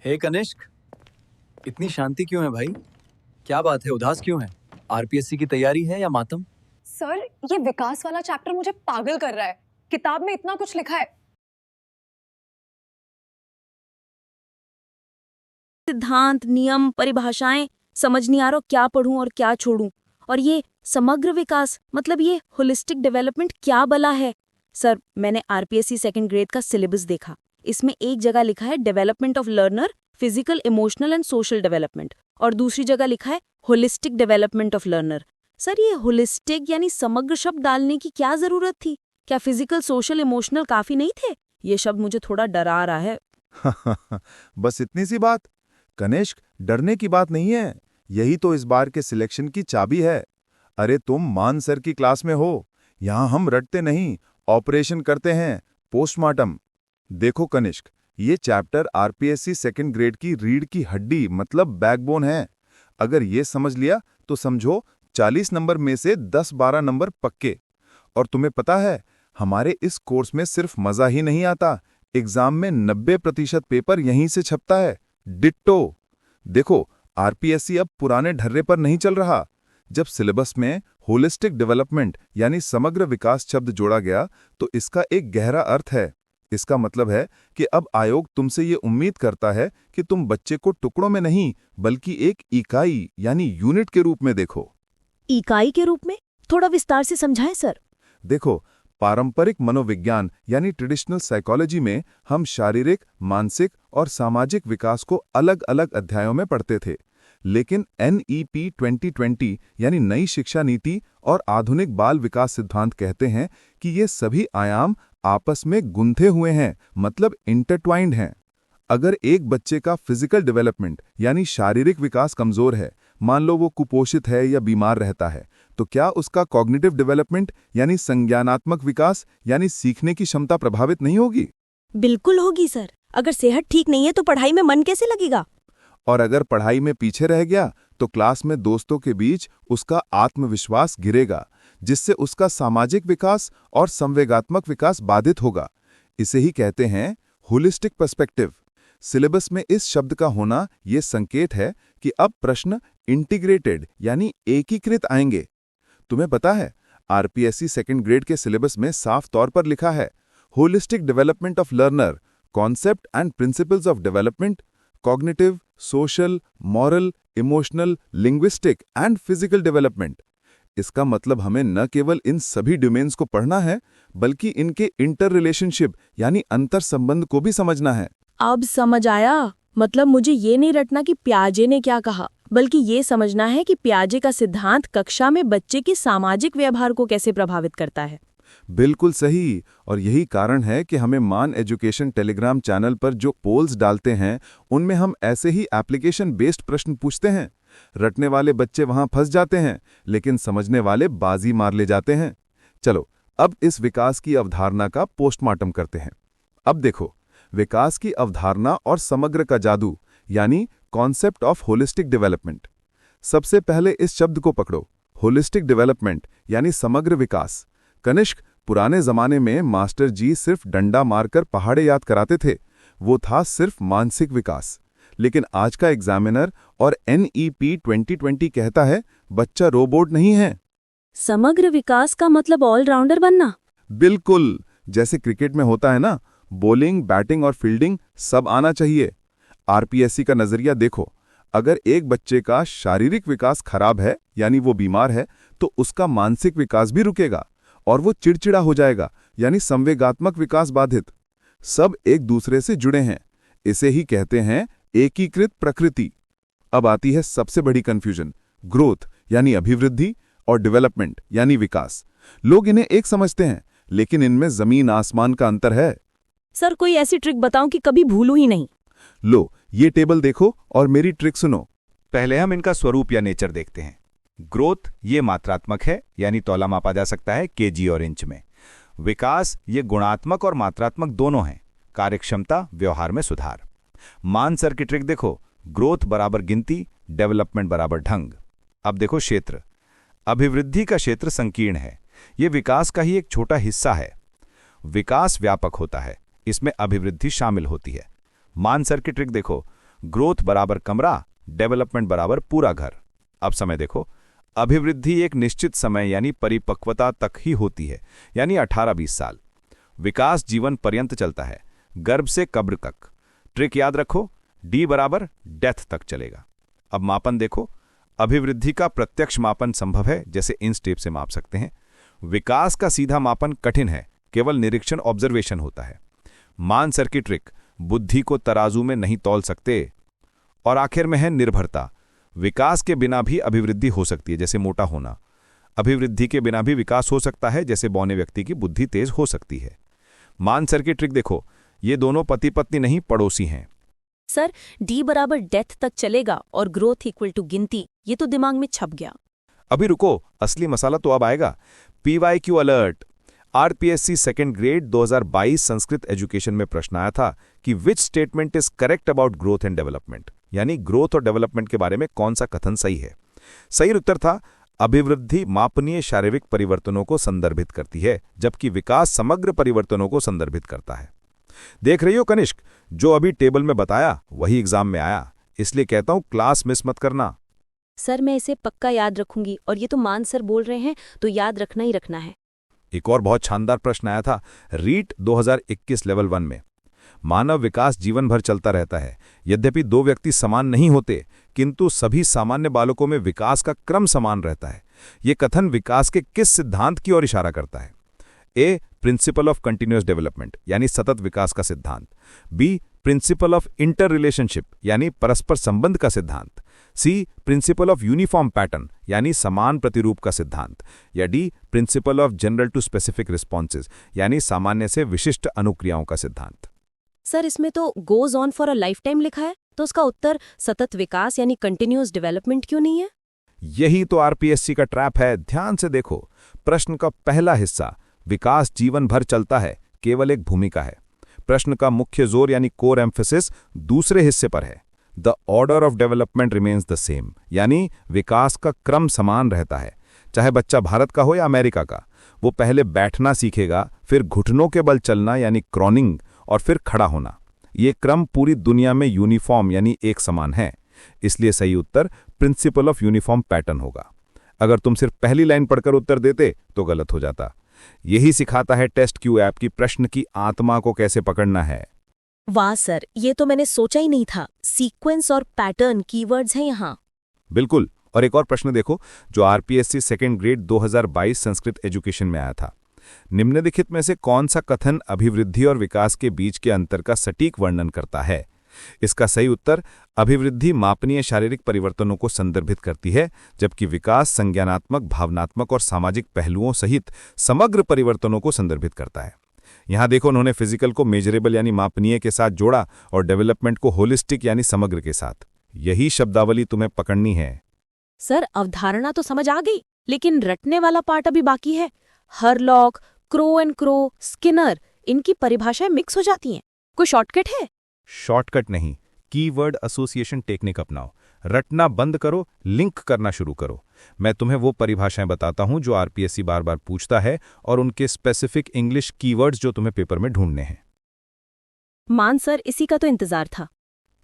हे कनिष्क, इतनी शांति क्यों है भाई? क्या बात है, उदास क्यों है? आरपीएससी की तैयारी है या मातम? सर, ये विकास वाला चैप्टर मुझे पागल कर रहा है। किताब में इतना कुछ लिखा है। सिद्धांत, नियम, परिभाषाएं समझ नहीं आ रहा क्या पढूं और क्या छोड़ूं। और ये समग्र विकास मतलब ये होलिस्टिक डेवलपमेंट क्या बला है? सर, मैंने आरपीएससी सेकंड ग्रेड का सिलेबस देखा। इसमें एक जगह लिखा है development of learner, physical, emotional and social development, और दूसरी जगह लिखा है holistic development of learner. Sir, ये होलिस्टिक यानी समग्र शब्द डालने की क्या जरूरत थी? क्या फिजिकल, सोशल, इमोशनल काफी नहीं थे? ये शब्द मुझे थोड़ा डरा रहा है। बस इतनी सी बात। कनिष्क, डरने की बात नहीं है। यही तो इस बार के सिलेक्शन की चाबी है। अरे तुम मान सर की क्लास में हो। यहां हम रटते नहीं, ऑपरेशन करते हैं, पोस्टमार्टम। देखो कनिष्क, ये चैप्टर आरपीएससी सेकंड ग्रेड की रीढ़ की हड्डी मतलब बैकबोन है। अगर ये समझ लिया तो समझो 40 नंबर में से 10-12 नंबर पक्के। और तुम्हें पता है, हमारे इस कोर्स में सिर्फ मजा ही नहीं आता, एग्जाम में 90% पेपर यहीं से छपता है। डिट्टो। देखो, आरपीएससी अब पुराने ढर्रे पर नहीं चल रहा। जब सिलेबस में होलिस्टिक डेवलपमेंट यानी समग्र विकास शब्द जोड़ा गया तो इसका एक गहरा अर्थ है। इसका मतलब है कि अब आयोग तुमसे ये उम्मीद करता है कि तुम बच्चे को टुकड़ों में नहीं बल्कि एक इकाई यानी यूनिट के रूप में देखो। इकाई के रूप में? थोड़ा विस्तार से समझाएं सर। देखो, पारंपरिक मनोविज्ञान यानी ट्रेडिशनल साइकोलॉजी में हम शारीरिक, मानसिक और सामाजिक विकास को अलग अलग अध्यायों में पढ़ते थे। लेकिन NEP 2020 यानी नई शिक्षा नीति और आधुनिक बाल विकास सिद्धांत कहते हैं कि ये सभी आयाम आपस में गुंथे हुए हैं, मतलब इंटरट्वाइंड हैं। अगर एक बच्चे का फिजिकल डेवलपमेंट यानी शारीरिक विकास कमजोर है, मान लो वो कुपोषित है या बीमार रहता है, तो क्या उसका कॉग्निटिव डेवलपमेंट यानी संज्ञानात्मक विकास यानी सीखने की क्षमता प्रभावित नहीं होगी? बिल्कुल होगी सर। अगर सेहत ठीक नहीं है तो पढ़ाई में मन कैसे लगेगा? और अगर पढ़ाई में पीछे रह गया तो क्लास में दोस्तों के बीच उसका आत्मविश्वास गिरेगा, जिससे उसका सामाजिक विकास और संवेगात्मक विकास बाधित होगा। इसे ही कहते हैं होलिस्टिक पर्सपेक्टिव। सिलेबस में इस शब्द का होना ये संकेत है कि अब प्रश्न इंटीग्रेटेड यानी एकीकृत आएंगे। तुम्हें पता है, आरपीएससी सेकंड ग्रेड के सिलेबस में साफ तौर पर लिखा है holistic development of learner, concept and principles of development, cognitive, social, moral, emotional, linguistic and physical development. इसका मतलब हमें न केवल इन सभी डोमेन्स को पढ़ना है बल्कि इनके इंटर रिलेशनशिप यानी अंतर संबंध को भी समझना है। अब समझ आया। मतलब मुझे ये नहीं रटना कि पियाजे ने क्या कहा, बल्कि ये समझना है कि पियाजे का सिद्धांत कक्षा में बच्चे के सामाजिक व्यवहार को कैसे प्रभावित करता है। बिल्कुल सही। और यही कारण है कि हमें मान एजुकेशन टेलीग्राम चैनल पर जो पोल्स डालते हैं उनमें हम ऐसे ही एप्लीकेशन बेस्ड प्रश्न पूछते हैं। रटने वाले बच्चे वहां फंस जाते हैं, लेकिन समझने वाले बाजी मार ले जाते हैं। चलो, अब इस विकास की अवधारणा का पोस्टमार्टम करते हैं। अब देखो, विकास की अवधारणा और समग्र का जादू यानी कॉन्सेप्ट ऑफ होलिस्टिक डेवलपमेंट। सबसे पहले इस शब्द को पकड़ो, होलिस्टिक डेवलपमेंट यानी समग्र विकास। कनिष्क, पुराने जमाने में मास्टर जी सिर्फ डंडा मारकर पहाड़े याद कराते थे, वो था सिर्फ मानसिक विकास। लेकिन आज का एग्जामिनर और NEP 2020 कहता है बच्चा रोबोट नहीं है। समग्र विकास का मतलब ऑलराउंडर बनना? बिल्कुल, जैसे क्रिकेट में होता है ना, बॉलिंग, बैटिंग और फील्डिंग सब आना चाहिए। आरपीएससी का नजरिया देखो, अगर एक बच्चे का शारीरिक विकास खराब है यानी वो बीमार है, तो उसका मानसिक विकास भी रुकेगा और वो चिड़चिड़ा हो जाएगा यानी संवेगात्मक विकास बाधित। सब एक दूसरे से जुड़े हैं। इसे ही कहते हैं एकीकृत प्रकृति। अब आती है सबसे बड़ी कंफ्यूजन, ग्रोथ यानी अभिवृद्धि और डेवलपमेंट यानी विकास। लोग इन्हें एक समझते हैं, लेकिन इनमें जमीन आसमान का अंतर है। सर, कोई ऐसी ट्रिक बताऊं कि कभी भूलूं ही नहीं। लो, ये टेबल देखो और मेरी ट्रिक सुनो। पहले हम इनका स्वरूप या नेचर देखते हैं। ग्रोथ ये मात्रात्मक है यानी तौला मापा जा सकता है केजी और इंच में। विकास ये गुणात्मक और मात्रात्मक दोनों हैं, कार्यक्षमता, व्यवहार में सुधार। मान सर की ट्रिक देखो, ग्रोथ बराबर गिनती, डेवलपमेंट बराबर ढंग। अब देखो क्षेत्र, अभिवृद्धि का क्षेत्र संकीर्ण है, ये विकास का ही एक छोटा हिस्सा है। विकास व्यापक होता है, इसमें अभिवृद्धि शामिल होती है। मान सर की ट्रिक देखो, ग्रोथ बराबर कमरा, डेवलपमेंट बराबर पूरा घर। अब समय देखो, अभिवृद्धि एक निश्चित समय यानी परिपक्वता तक ही होती है, यानी 18-20 साल। विकास जीवन पर्यंत चलता है, गर्भ से कब्र तक। ट्रिक याद रखो, डी बराबर डेथ तक चलेगा। अब मापन देखो, अभिवृद्धि का प्रत्यक्ष मापन संभव है, जैसे इन स्टेप से माप सकते हैं। विकास का सीधा मापन कठिन है, केवल निरीक्षण ऑब्जर्वेशन होता है। मान सर की ट्रिक, बुद्धि को तराजू में नहीं तौल सकते। और आखिर में है निर्भरता। विकास के बिना भी अभिवृद्धि हो सकती है, जैसे मोटा होना। अभिवृद्धि के बिना भी विकास हो सकता है, जैसे बौने व्यक्ति की बुद्धि तेज हो सकती है। मान सर की ट्रिक देखो, ये दोनों पति पत्नी नहीं, पड़ोसी हैं। सर, डी बराबर डेथ तक चलेगा और ग्रोथ इक्वल टू गिनती, ये तो दिमाग में छप गया। अभी रुको, असली मसाला तो अब आएगा। PYQ alert. RPSC second grade 2022 Sanskrit education में प्रश्न आया था कि which statement is correct about growth and development, यानी ग्रोथ और डेवलपमेंट के बारे में कौन सा कथन सही है। सही उत्तर था, अभिवृद्धि मापनीय शारीरिक परिवर्तनों को संदर्भित करती है, जबकि विकास समग्र परिवर्तनों को संदर्भित करता है। देख रही हो कनिष्क, जो अभी टेबल में बताया वही एग्जाम में आया, इसलिए कहता हूं क्लास मिस मत करना। सर, मैं इसे पक्का याद रखूंगी, और ये तो मान सर बोल रहे हैं तो याद रखना ही रखना है। एक और बहुत शानदार प्रश्न आया था रीट 2021 लेवल 1 में। मानव विकास जीवन भर चलता रहता है, यद्यपि दो व्यक्ति समान नहीं होते, किंतु सभी सामान्य बालकों में विकास का क्रम समान रहता है। ये कथन विकास के किस सिद्धांत की ओर इशारा करता है? A, principle of continuous development यानी सतत विकास का सिद्धांत। B, principle of inter relationship यानी परस्पर संबंध का सिद्धांत। C, principle of uniform pattern यानी समान प्रतिरूप का सिद्धांत। या D, principle of general to specific responses यानी सामान्य से विशिष्ट अनुक्रियाओं का सिद्धांत। सर, इसमें तो goes on for a life time लिखा है, तो उसका उत्तर सतत विकास यानी कंटिन्यूअस डेवलपमेंट क्यों नहीं है? यही तो RPSC का ट्रैप है। ध्यान से देखो, प्रश्न का पहला हिस्सा विकास जीवन भर चलता है केवल एक भूमिका है। प्रश्न का मुख्य जोर यानी कोर एम्फेसिस दूसरे हिस्से पर है। The order of development remains the same यानी विकास का क्रम समान रहता है। चाहे बच्चा भारत का हो या अमेरिका का, वो पहले बैठना सीखेगा, फिर घुटनों के बल चलना यानी क्रॉनिंग, और फिर खड़ा होना। ये क्रम पूरी दुनिया में यूनिफॉर्म यानी एक समान है। इसलिए सही उत्तर प्रिंसिपल ऑफ यूनिफॉर्म पैटर्न होगा। अगर तुम सिर्फ पहली लाइन पढ़कर उत्तर देते तो गलत हो जाता। यही सिखाता है टेस्ट क्यू ऐप की प्रश्न की आत्मा को कैसे पकड़ना है। वाह सर, ये तो मैंने सोचा ही नहीं था। सीक्वेंस और पैटर्न कीवर्ड्स हैं यहाँ। बिल्कुल। और एक और प्रश्न देखो जो RPSC second grade 2022 Sanskrit education में आया था। निम्नलिखित में से कौन सा कथन अभिवृद्धि और विकास के बीच के अंतर का सटीक वर्णन करता है? इसका सही उत्तर अभिवृद्धि मापनीय शारीरिक परिवर्तनों को संदर्भित करती है, जबकि विकास संज्ञानात्मक, भावनात्मक और सामाजिक पहलुओं सहित समग्र परिवर्तनों को संदर्भित करता है। यहां देखो, उन्होंने फिजिकल को मेजरेबल यानी मापनीय के साथ जोड़ा और डेवलपमेंट को होलिस्टिक यानी समग्र के साथ। यही शब्दावली तुम्हें पकड़नी है। सर, अवधारणा तो समझ आ गई, लेकिन रटने वाला पार्ट अभी बाकी है। Hurlock, crow and crow, Skinner, इनकी परिभाषाएं मिक्स हो जाती हैं। कोई शॉर्टकट है? शॉर्टकट नहीं, कीवर्ड एसोसिएशन टेक्निक अपनाओ। रटना बंद करो, लिंक करना शुरू करो। मैं तुम्हें वो परिभाषाएं बताता हूं जो RPSC बार बार पूछता है और उनके स्पेसिफिक इंग्लिश कीवर्ड्स जो तुम्हें पेपर में ढूंढने हैं। मान सर, इसी का तो इंतजार था।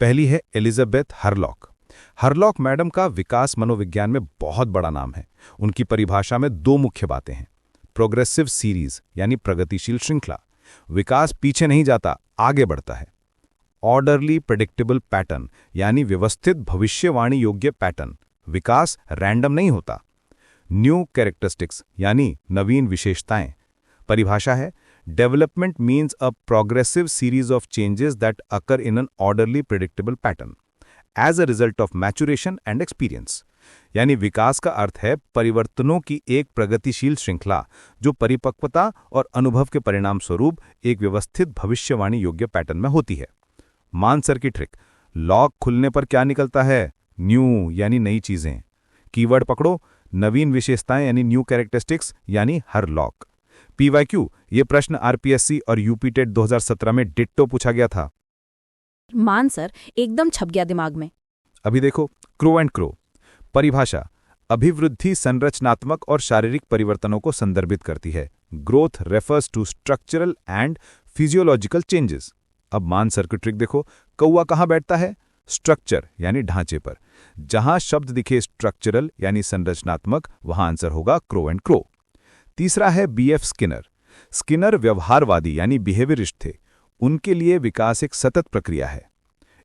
पहली है एलिजाबेथ हरलॉक। हरलॉक मैडम का विकास मनोविज्ञान में बहुत बड़ा नाम है। उनकी परिभाषा में दो मुख्य बातें हैं। प्रोग्रेसिव सीरीज यानी प्रगतिशील श्रृंखला, विकास पीछे नहीं जाता, आगे बढ़ता है। ऑर्डरली प्रेडिक्टेबल पैटर्न यानी व्यवस्थित भविष्यवाणी योग्य पैटर्न, विकास रैंडम नहीं होता। न्यू कैरेक्टरिस्टिक्स यानी नवीन विशेषताएं, परिभाषा है development means a progressive series of changes that occur in an orderly predictable pattern as a result of maturation and experience. यानी विकास का अर्थ है परिवर्तनों की एक प्रगतिशील श्रृंखला जो परिपक्वता और अनुभव के परिणाम स्वरूप एक व्यवस्थित भविष्यवाणी योग्य पैटर्न में होती है। मान सर की ट्रिक, लॉक खुलने पर क्या निकलता है? न्यू यानी नई चीजें। कीवर्ड पकड़ो, नवीन विशेषताएं यानी न्यू कैरेक्टरिस्टिक्स यानी हर लॉक। PYQ, ये प्रश्न RPSC और UPTET 2017 में डिट्टो पूछा गया था। मान सर, एकदम छप गया दिमाग में। अभी देखो, क्रो एंड क्रो, परिभाषा अभिवृद्धि संरचनात्मक और शारीरिक परिवर्तनों को संदर्भित करती है। Growth refers to structural and physiological changes. अब मान सर की ट्रिक देखो, कौवा कहाँ बैठता है? स्ट्रक्चर यानी ढांचे पर। जहां शब्द दिखे स्ट्रक्चरल यानी संरचनात्मक, वहां आंसर होगा क्रो एंड क्रो। तीसरा है बीएफ स्किनर। स्किनर व्यवहारवादी यानी बिहेवियरिस्ट थे। उनके लिए विकास एक सतत प्रक्रिया है।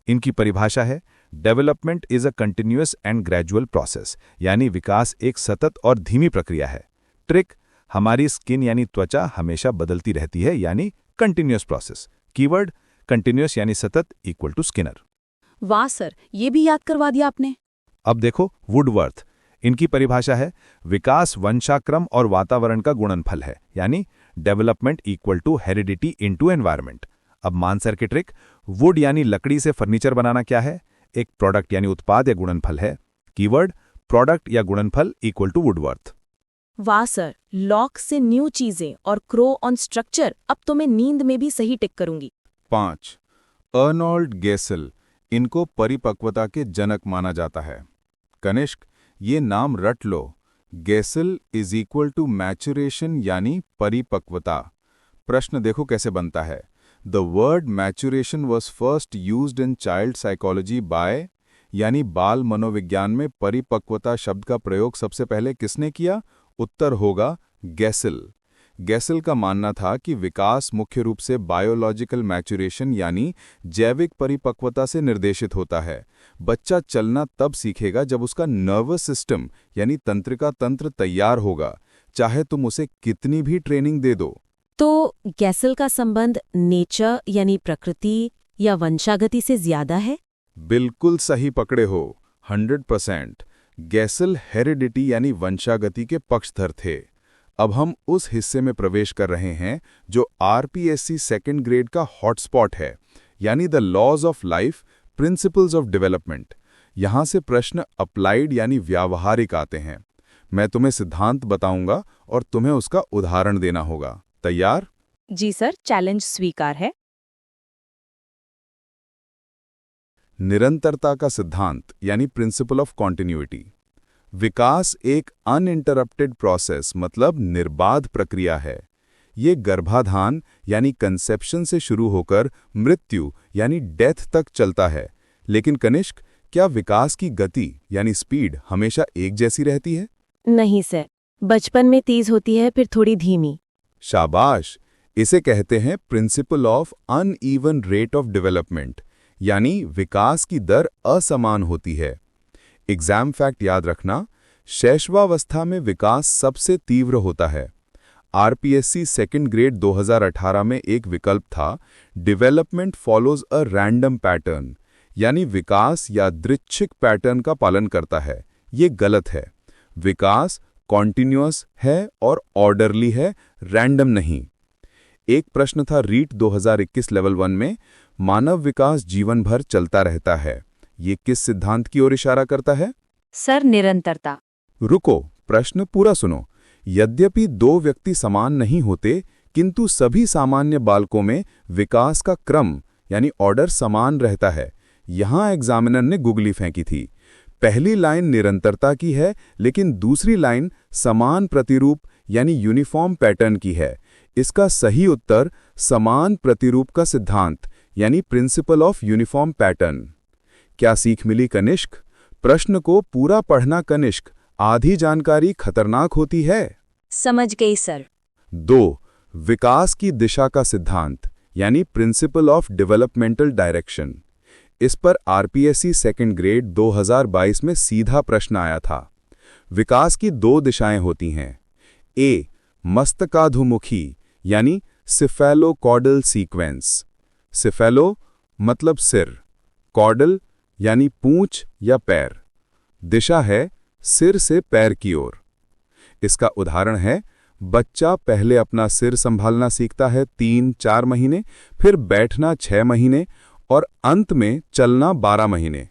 इनकी परिभाषा है development is a continuous and gradual process, यानी विकास एक सतत और धीमी प्रक्रिया है। ट्रिक, हमारी स्किन यानी त्वचा हमेशा बदलती रहती है, यानी कंटिन्यूअस प्रोसेस। कीवर्ड कंटिन्यूअस यानी सतत इक्वल टू स्किनर। वाह सर, ये भी याद करवा दिया आपने। अब देखो वुडवर्थ। इनकी परिभाषा है विकास वंशाक्रम और वातावरण का गुणनफल है, यानी development equal to heredity into environment. अब मानसर की ट्रिक, वुड यानी लकड़ी से फर्नीचर बनाना क्या है? एक प्रोडक्ट यानी उत्पाद या गुणनफल है। कीवर्ड प्रोडक्ट या गुणनफल इक्वल टू वुडवर्थ। वाह सर, लॉक से न्यू चीजें और क्रो ऑन स्ट्रक्चर, अब तो मैं नींद में भी सही टिक करूंगी। 5. अर्नोल्ड गेसल, इनको परिपक्वता के जनक माना जाता है। कनिष्क, ये नाम रट लो। Gesell is equal to maturation यानी परिपक्वता। प्रश्न देखो कैसे बनता है। The word maturation was first used in child psychology by, यानी बाल मनोविज्ञान में परिपक्वता शब्द का प्रयोग सबसे पहले किसने किया? उत्तर होगा गेसल। गेसल का मानना था कि विकास मुख्य रूप से बायोलॉजिकल मैचुरेशन यानी जैविक परिपक्वता से निर्देशित होता है। बच्चा चलना तब सीखेगा जब उसका नर्वस सिस्टम यानी तंत्रिका तंत्र तैयार होगा, चाहे तुम उसे कितनी भी ट्रेनिंग दे दो। तो गेसल का संबंध नेचर यानी प्रकृति या वंशागति से ज्यादा है? बिल्कुल सही पकड़े हो, 100%। गेसल हेरिडिटी यानी वंशागति के पक्षधर थे। अब हम उस हिस्से में प्रवेश कर रहे हैं जो आरपीएससी सेकंड ग्रेड का हॉटस्पॉट है, यानी the laws of life, principles of development. यहां से प्रश्न अप्लाइड यानी व्यावहारिक आते हैं। मैं तुम्हें सिद्धांत बताऊंगा और तुम्हें उसका उदाहरण देना होगा। तैयार? जी सर, चैलेंज स्वीकार है। निरंतरता का सिद्धांत यानी प्रिंसिपल ऑफ कॉन्टिन्यूटी। विकास एक अनइंटरप्टेड प्रोसेस मतलब निर्बाध प्रक्रिया है। ये गर्भाधान यानी कंसेप्शन से शुरू होकर मृत्यु यानी डेथ तक चलता है। लेकिन कनिष्क, क्या विकास की गति यानी स्पीड हमेशा एक जैसी रहती है? नहीं सर, बचपन में तेज होती है, फिर थोड़ी धीमी। शाबाश, इसे कहते हैं principle of uneven rate of development, यानी विकास की दर असमान होती है। एग्जाम फैक्ट याद रखना, शैशवावस्था में विकास सबसे तीव्र होता है। आरपीएससी सेकंड ग्रेड 2018 में एक विकल्प था development follows a random pattern, यानी विकास यादृच्छिक पैटर्न का पालन करता है। ये गलत है। विकास कॉन्टिन्यूअस है और ऑर्डरली है, रैंडम नहीं। एक प्रश्न था रीट 2021 लेवल 1 में, मानव विकास जीवन भर चलता रहता है। ये किस सिद्धांत की ओर इशारा करता है? सर, निरंतरता। रुको, प्रश्न पूरा सुनो। यद्यपि दो व्यक्ति समान नहीं होते, किंतु सभी सामान्य बालकों में विकास का क्रम यानी ऑर्डर समान रहता है। यहां एग्जामिनर ने गुगली फेंकी थी। पहली लाइन निरंतरता की है, लेकिन दूसरी लाइन समान प्रतिरूप यानी यूनिफॉर्म पैटर्न की है। इसका सही उत्तर समान प्रतिरूप का सिद्धांत यानी प्रिंसिपल ऑफ यूनिफॉर्म पैटर्न। क्या सीख मिली कनिष्क? प्रश्न को पूरा पढ़ना कनिष्क, आधी जानकारी खतरनाक होती है। समझ गई सर। 2. विकास की दिशा का सिद्धांत यानी प्रिंसिपल ऑफ डेवलपमेंटल डायरेक्शन। इस पर आरपीएससी सेकंड ग्रेड 2022 में सीधा प्रश्न आया था। विकास की दो दिशाएं होती हैं। ए, मस्तकाधुमुखी यानी सिफेलोकॉडल सीक्वेंस। सिफेलो मतलब सिर, कॉडल यानी पूंछ या पैर। दिशा है सिर से पैर की ओर। इसका उदाहरण है, बच्चा पहले अपना सिर संभालना सीखता है 3-4 महीने, फिर बैठना 6 महीने और अंत में चलना 12 महीने।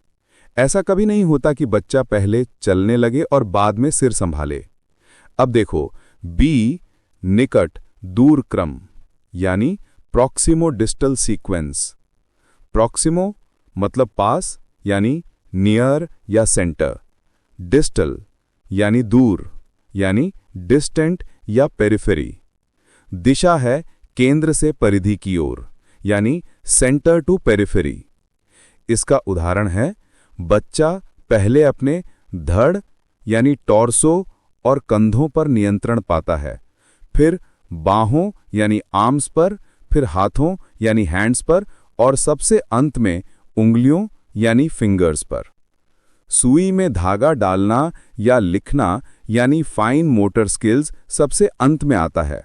ऐसा कभी नहीं होता कि बच्चा पहले चलने लगे और बाद में सिर संभाले। अब देखो, बी, निकट दूर क्रम यानी प्रॉक्सिमो डिस्टल सीक्वेंस। प्रॉक्सिमो मतलब पास यानी नियर या सेंटर, डिस्टल यानी दूर यानी डिस्टेंट या पेरिफेरी। दिशा है केंद्र से परिधि की ओर यानी सेंटर टू पेरिफेरी। इसका उदाहरण है, बच्चा पहले अपने धड़ यानी टॉर्सो और कंधों पर नियंत्रण पाता है, फिर बाहों यानी आर्म्स पर, फिर हाथों यानी हैंड्स पर और सबसे अंत में उंगलियों यानी फिंगर्स पर। सुई में धागा डालना या लिखना यानी फाइन मोटर स्किल्स सबसे अंत में आता है।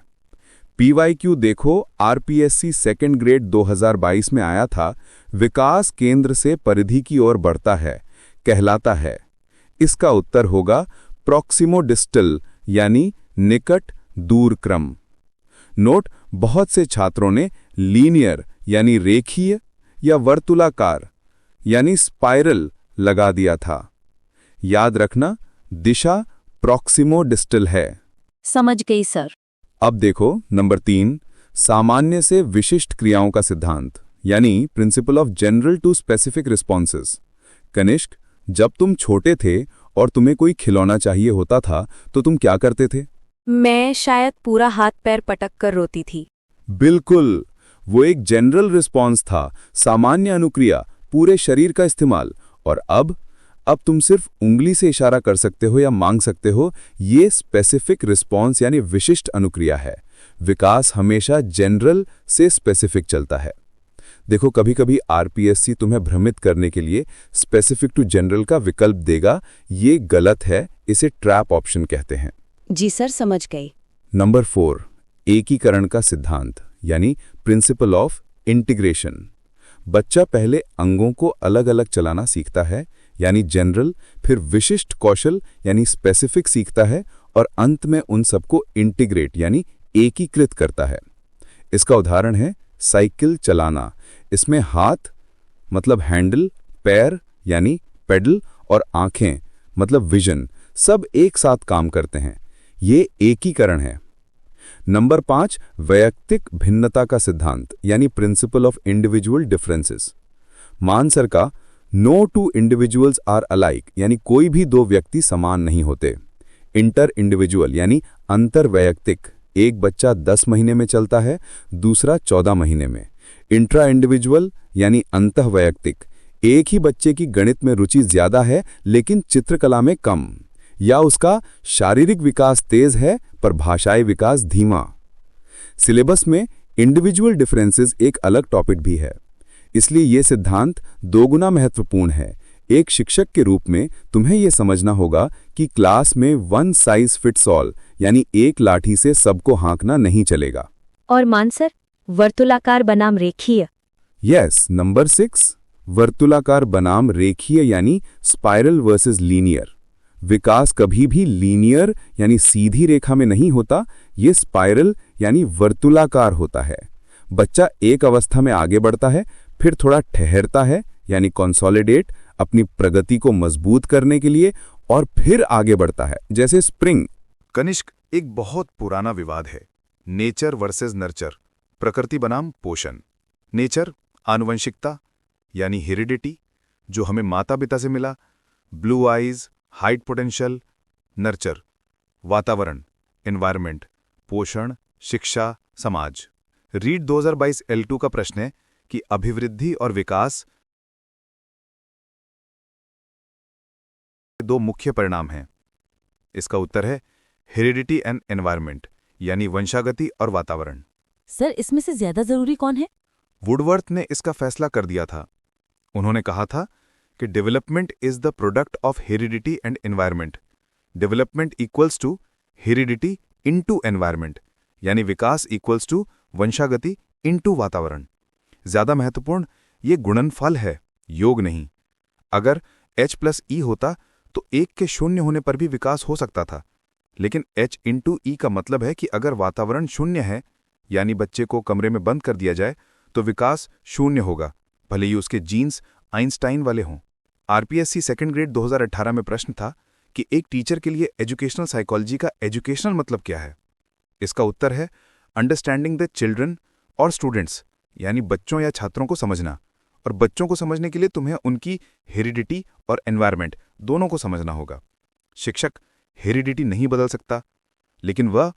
PYQ देखो, RPSC सेकेंड ग्रेड 2022 में आया था, विकास केंद्र से परिधि की ओर बढ़ता है, कहलाता है। इसका उत्तर होगा प्रॉक्सिमोडिस्टल यानी निकट दूर क्रम। नोट, बहुत से छात्रों ने लीनियर यानी रेखीय या वर्तुलाकार यानी स्पाइरल लगा दिया था। याद रखना, दिशा प्रॉक्सिमोडिस्टल है। समझ गई सर। अब देखो नंबर 3, सामान्य से विशिष्ट क्रियाओं का सिद्धांत यानी principle of general to specific responses. Kanishk, जब तुम छोटे थे और तुम्हें कोई खिलौना चाहिए होता था तो तुम क्या करते थे? मैं शायद पूरा हाथ पैर पटक कर रोती थी। बिल्कुल, वो एक जनरल रिस्पॉन्स था, सामान्य अनुक्रिया, पूरे शरीर का इस्तेमाल। और अब तुम सिर्फ उंगली से इशारा कर सकते हो या मांग सकते हो। ये स्पेसिफिक रिस्पॉन्स यानी विशिष्ट अनुक्रिया है। विकास हमेशा जनरल से स्पेसिफिक चलता है। देखो, कभी कभी RPSC तुम्हें भ्रमित करने के लिए स्पेसिफिक टू जनरल का विकल्प देगा। ये गलत है, इसे ट्रैप ऑप्शन कहते हैं। जी सर, समझ गई। नंबर 4, एकीकरण का सिद्धांत यानी प्रिंसिपल ऑफ इंटीग्रेशन। बच्चा पहले अंगों को अलग अलग चलाना सीखता है यानी जनरल, फिर विशिष्ट कौशल यानी स्पेसिफिक सीखता है और अंत में उन सबको इंटीग्रेट यानी एकीकृत करता है। इसका उदाहरण है साइकिल चलाना। इसमें हाथ मतलब हैंडल, पैर यानी पेडल और आंखें मतलब विजन सब एक साथ काम करते हैं। ये एकीकरण है। नंबर 5, वैयक्तिक भिन्नता का सिद्धांत यानी प्रिंसिपल ऑफ इंडिविजुअल डिफरेंसेस। मानसर का no two individuals are alike यानी कोई भी दो व्यक्ति समान नहीं होते। इंटर इंडिविजुअल यानी अंतर वैयक्तिक, एक बच्चा 10 महीने में चलता है, दूसरा 14 महीने में। इंट्रा इंडिविजुअल यानी अंतः वैयक्तिक, एक ही बच्चे की गणित में रुचि ज्यादा है लेकिन चित्रकला में कम, या उसका शारीरिक विकास तेज है पर भाषाई विकास धीमा। सिलेबस में इंडिविजुअल डिफरेंसेस एक अलग टॉपिक भी है, इसलिए यह सिद्धांत दोगुना महत्वपूर्ण है। एक शिक्षक के रूप में तुम्हें यह समझना होगा कि क्लास में वन साइज फिट्स ऑल यानी एक लाठी से सबको हाँकना नहीं चलेगा। और मानसर, वर्तुलाकार बनाम रेखीय। यस, नंबर 6, वर्तुलाकार बनाम रेखीय यानी स्पाइरल वर्सेस लीनियर। विकास कभी भी लीनियर यानी सीधी रेखा में नहीं होता, ये स्पाइरल यानी वर्तुलाकार होता है। बच्चा एक अवस्था में आगे बढ़ता है, फिर थोड़ा ठहरता है यानी कंसोलिडेट अपनी प्रगति को मजबूत करने के लिए, और फिर आगे बढ़ता है जैसे स्प्रिंग। कनिष्क, एक बहुत पुराना विवाद है, नेचर वर्सेस नर्चर, प्रकृति बनाम पोषण। नेचर आनुवंशिकता यानी हेरिडिटी, जो हमें माता पिता से मिला, blue eyes, height potential. Nurture वातावरण, एनवायरमेंट, पोषण, शिक्षा, समाज। रीड 2022 L2 का प्रश्न है कि अभिवृद्धि और विकास दो मुख्य परिणाम हैं। इसका उत्तर है हेरिडिटी एंड एनवायरमेंट यानी वंशागति और वातावरण। सर, इसमें से ज्यादा जरूरी कौन है? वुडवर्थ ने इसका फैसला कर दिया था। उन्होंने कहा था कि development is the product of heredity and environment. Development equals to heredity into environment, यानी विकास इक्वल्स टू वंशागति इनटू वातावरण। ज्यादा महत्वपूर्ण ये गुणनफल है, योग नहीं। अगर H+E होता तो 1 के शून्य होने पर भी विकास हो सकता था, लेकिन H इंटू E का मतलब है कि अगर वातावरण शून्य है, यानी बच्चे को कमरे में बंद कर दिया जाए, तो विकास शून्य होगा, भले ही उसके जीन्स आइंस्टाइन वाले हों। RPSC सेकेंड ग्रेड 2018 में प्रश्न था कि एक टीचर के लिए एजुकेशनल साइकोलॉजी का एजुकेशनल मतलब क्या है। इसका उत्तर है अंडरस्टैंडिंग द चिल्ड्रन और स्टूडेंट्स, यानी बच्चों या छात्रों को समझना। और बच्चों को समझने के लिए तुम्हें उनकी हेरिडिटी और एनवायरमेंट दोनों को समझना होगा। शिक्षक हेरिडिटी नहीं बदल सकता, लेकिन वह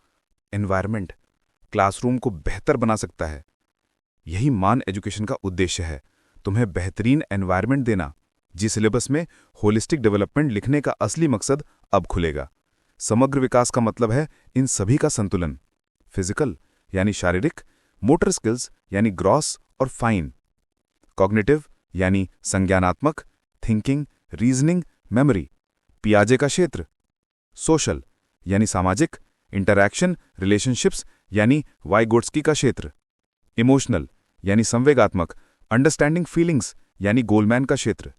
एनवायरमेंट, क्लासरूम को बेहतर बना सकता है। यही मान एजुकेशन का उद्देश्य है। तुम्हें बेहतरीन एनवायरनमेंट देना। जी सिलेबस में होलिस्टिक डेवलपमेंट लिखने का असली मकसद अब खुलेगा। समग्र विकास का मतलब है इन सभी का संतुलन, फिजिकल यानी शारीरिक, मोटर स्किल्स यानी ग्रॉस और फाइन, कॉग्निटिव यानी संज्ञानात्मक, थिंकिंग, रीजनिंग, मेमोरी, पियाजे का क्षेत्र, सोशल यानी सामाजिक, इंटरैक्शन, रिलेशनशिप्स यानी वाइगोट्स्की का क्षेत्र, इमोशनल यानी संवेगात्मक, अंडरस्टैंडिंग फीलिंग्स यानी गोलमैन का क्षेत्र,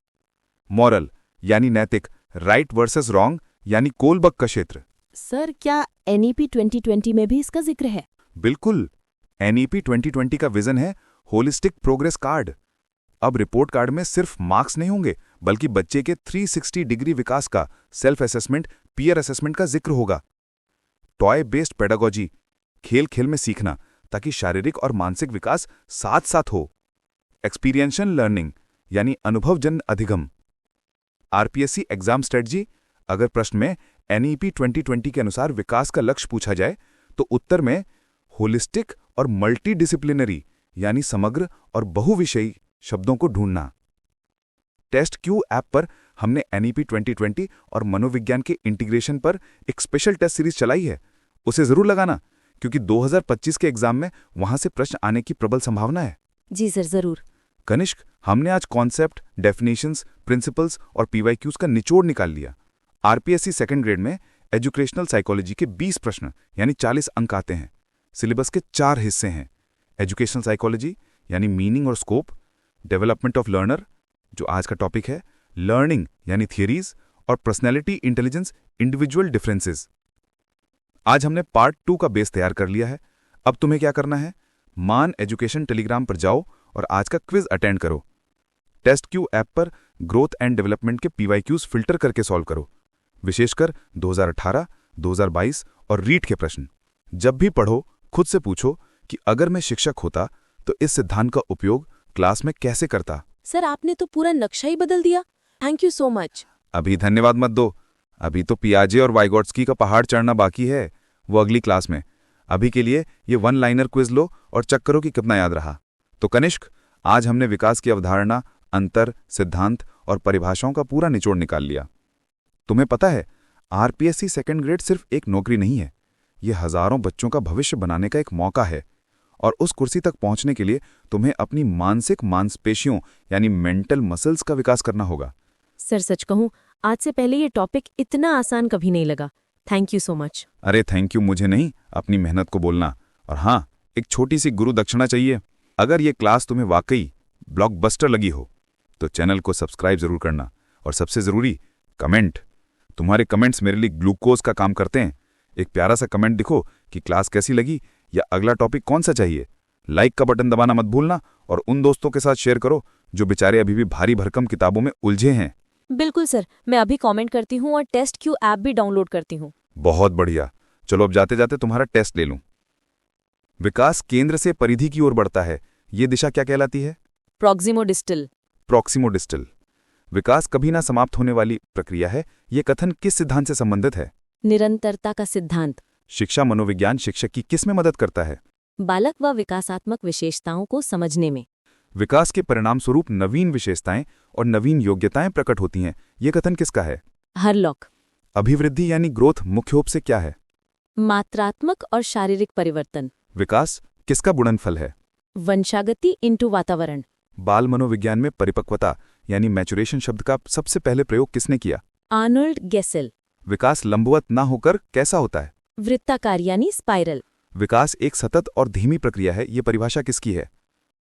मॉरल यानी नैतिक, राइट वर्सेस रॉन्ग यानी कोलबर्ग का क्षेत्र। सर, क्या NEP 2020 में भी इसका जिक्र है? बिल्कुल, NEP 2020 का विजन है होलिस्टिक प्रोग्रेस कार्ड। अब रिपोर्ट कार्ड में सिर्फ मार्क्स नहीं होंगे, बल्कि बच्चे के 360 डिग्री विकास का, सेल्फ असेसमेंट, पीयर असेसमेंट का जिक्र होगा। टॉय बेस्ड पेडागोजी, खेल खेल में सीखना ताकि शारीरिक और मानसिक विकास साथ साथ हो। एक्सपीरियंशियल लर्निंग यानी अनुभवजन्य अधिगम। RPSC एग्जाम स्ट्रेटजी, अगर प्रश्न में NEP 2020 के अनुसार विकास का लक्ष्य पूछा जाए तो उत्तर में होलिस्टिक और मल्टी डिसिप्लिनरी यानी समग्र और बहुविषयी शब्दों को ढूंढना। टेस्ट क्यू ऐप पर हमने NEP 2020 और मनोविज्ञान के इंटीग्रेशन पर एक स्पेशल टेस्ट सीरीज चलाई है। उसे जरूर लगाना, क्योंकि 2025 के एग्जाम में वहां से प्रश्न आने की प्रबल संभावना है। जी सर, जरूर। कनिष्क, हमने आज कॉन्सेप्ट, डेफिनेशंस, प्रिंसिपल्स और PYQs का निचोड़ निकाल लिया। RPSC सेकंड ग्रेड में एजुकेशनल साइकोलॉजी के 20 प्रश्न यानी 40 अंक आते हैं। सिलेबस के 4 हिस्से हैं: एजुकेशनल साइकोलॉजी यानी मीनिंग और स्कोप, डेवलपमेंट ऑफ लर्नर जो आज का टॉपिक है, लर्निंग यानी थियरीज, और पर्सनैलिटी इंटेलिजेंस, इंडिविजुअल डिफरेंसेस। आज हमने पार्ट 2 का बेस तैयार कर लिया है। अब तुम्हें क्या करना है? मान एजुकेशन टेलीग्राम पर जाओ और आज का क्विज अटेंड करो। टेस्ट क्यू ऐप पर ग्रोथ एंड डेवलपमेंट के PYQs फिल्टर करके सॉल्व करो, विशेषकर 2018, 2022 और रीट के प्रश्न। जब भी पढ़ो, खुद से पूछो कि अगर मैं शिक्षक होता तो इस सिद्धांत का उपयोग क्लास में कैसे करता। सर, आपने तो पूरा नक्शा ही बदल दिया। Thank you so much. अभी धन्यवाद मत दो, अभी तो पियाजे और वाइगोट्स्की का पहाड़ चढ़ना बाकी है, वो अगली क्लास में। अभी के लिए ये 1 लाइनर क्विज लो और चेक करो कि कितना याद रहा। तो कनिष्क, आज हमने विकास की अवधारणा, अंतर, सिद्धांत और परिभाषाओं का पूरा निचोड़ निकाल लिया। तुम्हें पता है, RPSC सेकंड ग्रेड सिर्फ एक नौकरी नहीं है, ये हजारों बच्चों का भविष्य बनाने का एक मौका है। और उस कुर्सी तक पहुंचने के लिए तुम्हें अपनी मानसिक मांसपेशियों यानी मेंटल मसल्स का विकास करना होगा। सर, सच कहूं, आज से पहले ये टॉपिक इतना आसान कभी नहीं लगा। Thank you so much. अरे थैंक यू मुझे नहीं, अपनी मेहनत को बोलना। और हाँ, एक छोटी सी गुरु दक्षिणा चाहिए। अगर ये क्लास तुम्हें वाकई ब्लॉकबस्टर लगी हो तो चैनल को सब्सक्राइब जरूर करना, और सबसे जरूरी कमेंट। तुम्हारे कमेंट्स मेरे लिए ग्लूकोज का काम करते हैं। एक प्यारा सा कमेंट लिखो कि क्लास कैसी लगी या अगला टॉपिक कौन सा चाहिए। लाइक का बटन दबाना मत भूलना, और उन दोस्तों के साथ शेयर करो जो बेचारे अभी भी भारी भरकम किताबों में उलझे हैं। बिल्कुल सर, मैं अभी कमेंट करती हूँ और टेस्ट क्यू ऐप भी डाउनलोड करती हूँ। बहुत बढ़िया। चलो अब जाते जाते तुम्हारा टेस्ट ले लूं। विकास केंद्र से परिधि की ओर बढ़ता है, ये दिशा क्या कहलाती है? प्रॉक्सिमोडिस्टल। प्रॉक्सिमोडिस्टल। विकास कभी ना समाप्त होने वाली प्रक्रिया है, ये कथन किस सिद्धांत से संबंधित है? निरंतरता का सिद्धांत। शिक्षा मनोविज्ञान शिक्षक की किस में मदद करता है? बालक व विकासात्मक विशेषताओं को समझने में। विकास के परिणाम स्वरूप नवीन विशेषताएं और नवीन योग्यताएं प्रकट होती हैं, ये कथन किसका है? हरलॉक। अभिवृद्धि यानी ग्रोथ मुख्य रूप से क्या है? मात्रात्मक और शारीरिक परिवर्तन। विकास किसका गुणनफल है? वंशागति इंटू वातावरण। बाल मनोविज्ञान में परिपक्वता यानी मैचुरेशन शब्द का सबसे पहले प्रयोग किसने किया? Arnold Gesell. विकास लंबवत ना होकर कैसा होता है? वृत्ताकार यानी स्पाइरल। विकास एक सतत और धीमी प्रक्रिया है, ये परिभाषा किसकी है?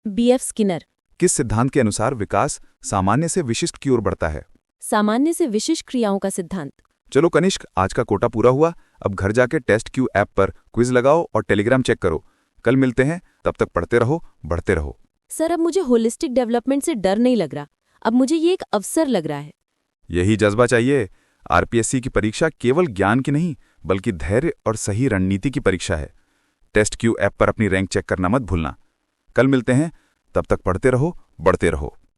BF Skinner. किस सिद्धांत के अनुसार विकास सामान्य से विशिष्ट की ओर बढ़ता है? सामान्य से विशिष्ट क्रियाओं का सिद्धांत। चलो कनिष्क, आज का कोटा पूरा हुआ। अब घर जाके टेस्ट क्यू ऐप पर क्विज लगाओ और टेलीग्राम चेक करो। कल मिलते हैं, तब तक पढ़ते रहो, बढ़ते रहो। सर, अब मुझे होलिस्टिक डेवलपमेंट से डर नहीं लग रहा, अब मुझे ये एक अवसर लग रहा है। यही जज्बा चाहिए। RPSC की परीक्षा केवल ज्ञान की नहीं, बल्कि धैर्य और सही रणनीति की परीक्षा है। टेस्ट क्यू ऐप पर अपनी रैंक चेक करना मत भूलना। कल मिलते हैं, तब तक पढ़ते रहो, बढ़ते रहो।